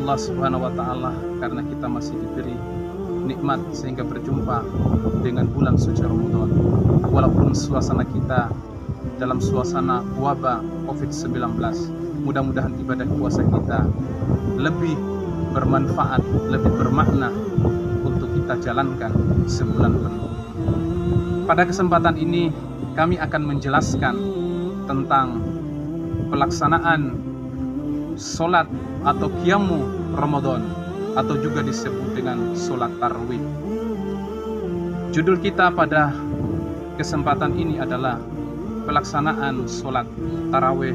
Allah Subhanahu wa Ta'ala karena kita masih diberi nikmat sehingga berjumpa dengan bulan suci Ramadan. Walaupun suasana kita dalam suasana wabah COVID-19, mudah-mudahan ibadah puasa kita lebih bermanfaat, lebih bermakna untuk kita jalankan sebulan penuh. Pada kesempatan ini kami akan menjelaskan tentang pelaksanaan sholat atau qiyamu Ramadan atau juga disebut dengan sholat tarawih. Judul kita pada kesempatan ini adalah pelaksanaan sholat tarawih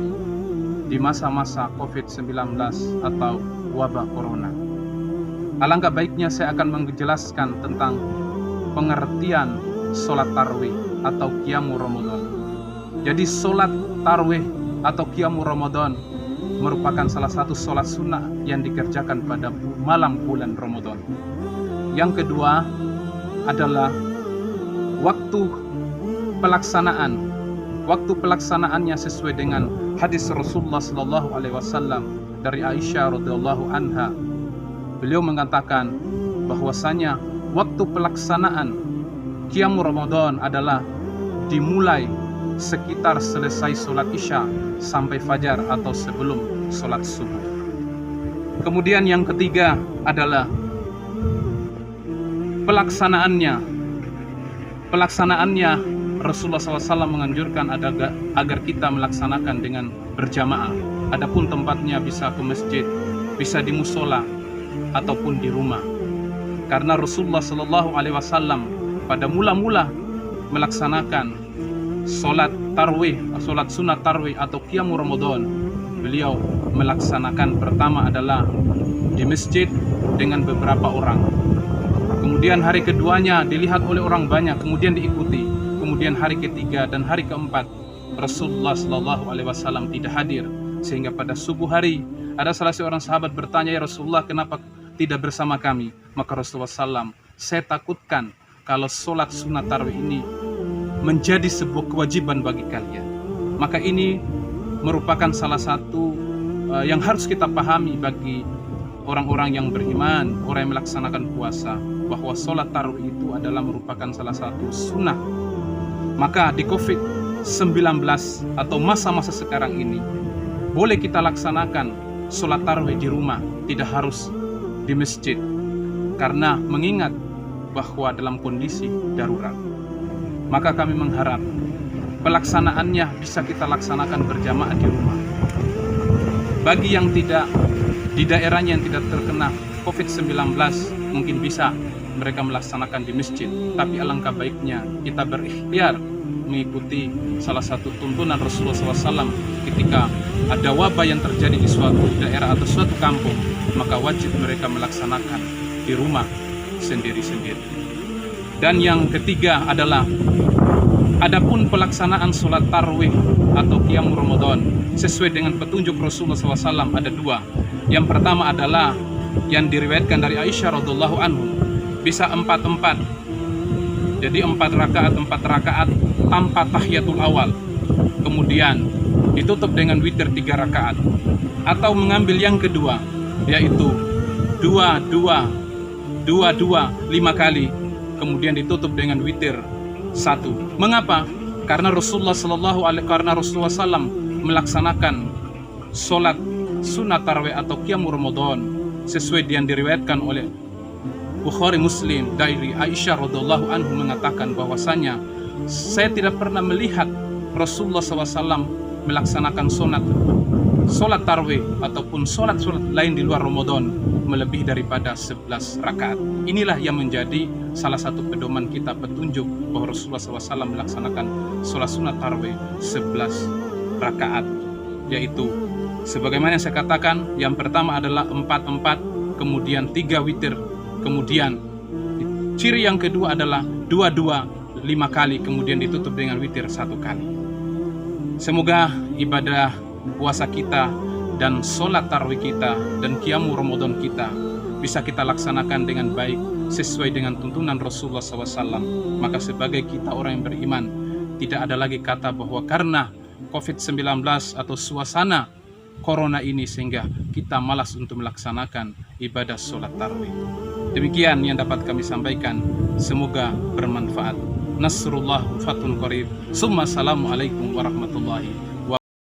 di masa-masa COVID-19 atau wabah corona. Alangkah baiknya saya akan menjelaskan tentang pengertian sholat tarawih atau qiyamu Ramadan. Jadi sholat tarawih atau qiyamu Ramadan merupakan salah satu sholat sunnah yang dikerjakan pada malam bulan Ramadan. Yang kedua adalah waktu pelaksanaan. Waktu pelaksanaannya sesuai dengan hadis Rasulullah SAW dari Aisyah radhiyallahu anha. Beliau mengatakan bahwasanya waktu pelaksanaan qiyamu Ramadan adalah dimulai sekitar selesai sholat isya sampai fajar atau sebelum sholat subuh. Kemudian yang ketiga adalah Pelaksanaannya Rasulullah SAW menganjurkan agar kita melaksanakan dengan berjamaah. Adapun tempatnya bisa ke masjid, bisa di musola ataupun di rumah. Karena Rasulullah SAW pada mula-mula melaksanakan sholat tarawih, sholat sunat tarawih atau qiyamu Ramadan, beliau melaksanakan pertama adalah di masjid dengan beberapa orang. Kemudian hari keduanya dilihat oleh orang banyak, kemudian diikuti. Kemudian hari ketiga dan hari keempat Rasulullah SAW tidak hadir, sehingga pada subuh hari ada salah seorang sahabat bertanya, "Ya Rasulullah, kenapa tidak bersama kami?" Maka Rasulullah SAW, "Saya takutkan kalau sholat sunat tarawih ini menjadi sebuah kewajiban bagi kalian." Maka ini merupakan salah satu yang harus kita pahami bagi orang-orang yang beriman, orang yang melaksanakan puasa, bahwa sholat tarawih itu adalah merupakan salah satu sunnah. Maka di COVID-19 atau masa-masa sekarang ini boleh kita laksanakan sholat tarawih di rumah, tidak harus di masjid, karena mengingat bahwa dalam kondisi darurat. Maka kami mengharap pelaksanaannya bisa kita laksanakan berjamaah di rumah. Bagi yang tidak di daerahnya yang tidak terkena COVID-19, mungkin bisa mereka melaksanakan di masjid. Tapi alangkah baiknya kita berikhtiar mengikuti salah satu tuntunan Rasulullah SAW ketika ada wabah yang terjadi di suatu daerah atau suatu kampung, maka wajib mereka melaksanakan di rumah sendiri-sendiri. Dan yang ketiga adalah adapun pelaksanaan sholat tarawih atau qiyamu Ramadan sesuai dengan petunjuk Rasulullah SAW ada dua. Yang pertama adalah yang diriwayatkan dari Aisyah radhiyallahu anhu, bisa 4-4. Jadi 4 rakaat tanpa tahiyatul awal. Kemudian ditutup dengan witir 3 rakaat. Atau mengambil yang kedua, yaitu 2-2 5 kali. Kemudian ditutup dengan witir 1. Mengapa? Karena Rasulullah SAW melaksanakan sholat sunat tarawih atau qiyamu Ramadan sesuai yang diriwayatkan oleh Bukhari Muslim dari Aisyah radhiyallahu anhu mengatakan bahwasanya saya tidak pernah melihat Rasulullah SAW melaksanakan sholat tarawih ataupun sholat lain di luar Ramadan melebihi daripada 11 rakaat. Inilah yang menjadi salah satu pedoman kita, petunjuk bahwa Rasulullah SAW melaksanakan sholat sunat tarawih 11 rakaat, yaitu sebagaimana yang saya katakan, yang pertama adalah 4-4, kemudian 3 witir, kemudian ciri yang kedua adalah 2-2 5 kali, kemudian ditutup dengan witir 1 kali. Semoga ibadah puasa kita dan sholat tarawih kita dan qiyamu Ramadan kita bisa kita laksanakan dengan baik sesuai dengan tuntunan Rasulullah SAW. Maka sebagai kita orang yang beriman, tidak ada lagi kata bahwa karena COVID-19 atau suasana corona ini sehingga kita malas untuk melaksanakan ibadah sholat tarawih. Demikian yang dapat kami sampaikan, semoga bermanfaat. Nasrullah fatun qarib. Summa assalamualaikum warahmatullahi